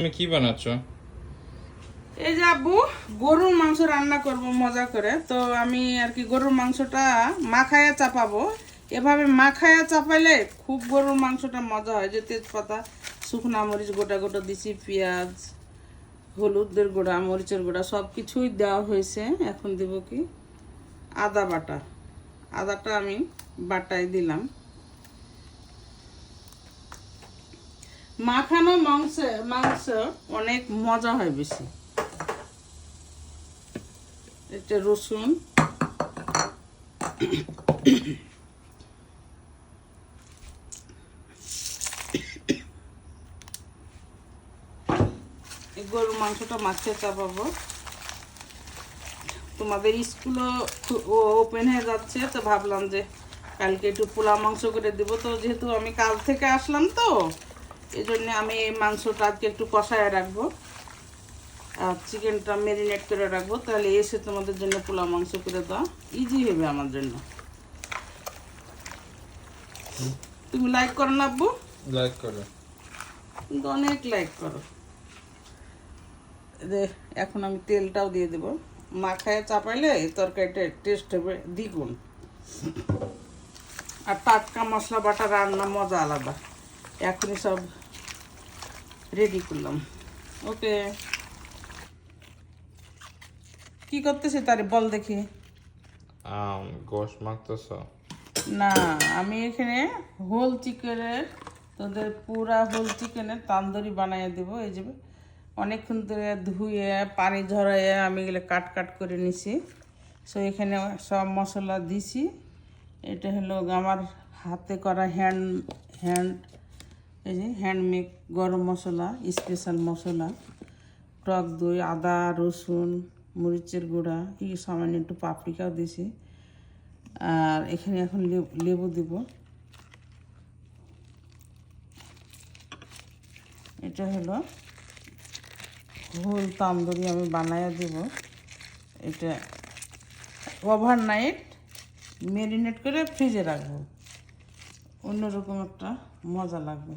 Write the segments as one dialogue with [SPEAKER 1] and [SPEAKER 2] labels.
[SPEAKER 1] তুমি কি বানাচ্ছো?
[SPEAKER 2] এই যে আব্বু গরুর মাংস রান্না করব মজা করে। তো আমি আর কি গরুর মাংসটা মাখায়া চাপাবো। এভাবে মাখায়া চাপাইলে খুব গরুর মাংসটা মজা হয়। যে তেজপাতা, শুকনা মরিচ গোটা গোটা দিছি, পেঁয়াজ, হলুদের গুঁড়া, মরিচের গুঁড়া সব কিছুই দেওয়া হয়েছে। এখন দেব কি আদা বাটা। আদাটা আমি বাটায় দিলাম। মাখানো মাংস অনেক মজা হয় বেশি। এটা রসুন, গরুর মাংসটা মাছে চাপাবো। তোমাদের স্কুলও ওপেন হয়ে যাচ্ছে, তো ভাবলাম যে কালকে একটু পোলা মাংস করে দেবো। তো যেহেতু আমি কাল থেকে আসলাম, তো এই জন্য আমি এই মাংসটা আজকে একটু কষায় রাখবো আর চিকেনটা ম্যারিনেট করে রাখবো। তাহলে এসে তোমাদের জন্য পোলা মাংস করে দেওয়া ইজি হবে আমার জন্য। তুমি লাইক করো না আব্বু?
[SPEAKER 1] লাইক করো।
[SPEAKER 2] কিন্তু অনেক লাইক করো। এখন আমি তেলটাও দিয়ে দেবো। মাখায় চাপাইলে তরকারিটা টেস্ট হবে দ্বিগুণ। আর টাটকা মশলা বাটা রান্না মজা আলাদা। এখনই সব রেডি করলাম। ওকে, কি করতেছে তারে বল দেখি।
[SPEAKER 1] গোশত মাখতেছো?
[SPEAKER 2] না, আমি এখানে হোল চিকেনের, তোদের পুরা হোল চিকেনের তান্দুরি বানিয়ে দেবো। এই যে অনেকক্ষণ ধরে ধুয়ে পানি ঝরাইয়ে আমি এগুলো কাট কাট করে নিছি। সো এখানে সব মশলা দিছি। এটা হলো আমার হাতে করা এই যে হ্যান্ডমেড গরম মশলা, স্পেশাল মশলা, টক দই, আদা, রসুন, মরিচের গুঁড়া, এই সামান্য একটু পাপরিকাও দিছি। আর এখানে এখন লেবু দিব। এটা হলো হোল তান্দুরি আমি বানাইয়া দেব। এটা ওভারনাইট ম্যারিনেট করে ফ্রিজে রাখবো, অন্যরকম একটা মজা লাগবে।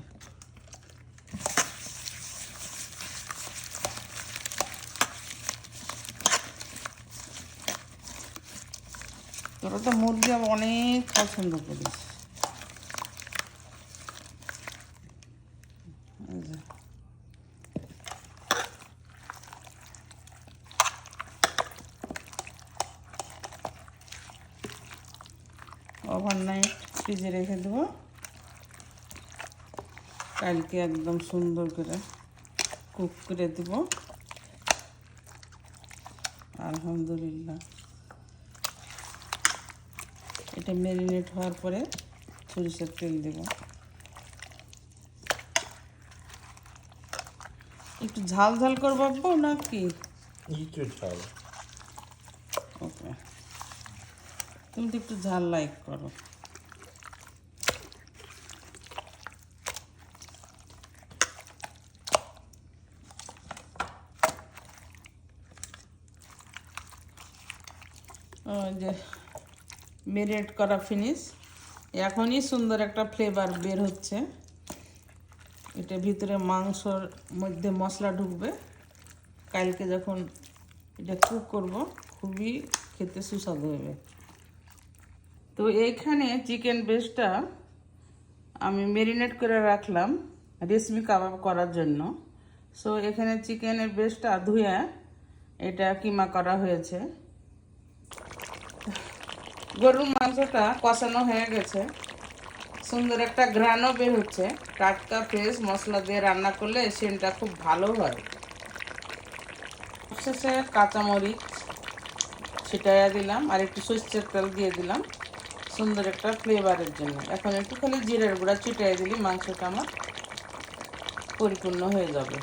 [SPEAKER 2] তোরা তো মুরগি অনেক পছন্দ করিস। ওভারনাইট ফ্রিজে রেখে দেবো, কালকে একদম সুন্দর করে কুক করে দেব। আলহামদুলিল্লাহ। এটা ম্যারিনেট হওয়ার পরে সরিষার তেল দেব। একটু ঝাল ঝাল করবো নাকি?
[SPEAKER 1] একটু ঝাল।
[SPEAKER 2] ওকে, তুমি তো একটু ঝাল লাইক করো। যে ম্যারিনেট করা ফিনিশ। এখনই সুন্দর একটা ফ্লেভার বের হচ্ছে। এটা ভিতরে মাংসর মধ্যে মশলা ঢুকবে। কালকে যখন এটা কুক করব খুবই খেতে সুস্বাদু হবে। তো এইখানে চিকেন ব্রেস্টটা আমি ম্যারিনেট করে রাখলাম রেশমি কাবাব করার জন্য। সো এখানে চিকেনের ব্রেস্টটা ধুয়ে এটা কিমা করা হয়েছে। গরুর মাংসটা কষানো হয়ে গেছে, সুন্দর একটা ঘ্রাণও বের হচ্ছে। টাটকা ফ্রেশ মশলা দিয়ে রান্না করলে সেন্টটা খুব ভালো হয়। শেষে কাঁচামরিচ ছিটাইয়া দিলাম আর একটু সরষের তেল দিয়ে দিলাম সুন্দর একটা ফ্লেভারের জন্য। এখন একটু খালি জিরের গুঁড়া ছিটাইয়া দিলে মাংসটা আমার পরিপূর্ণ হয়ে যাবে।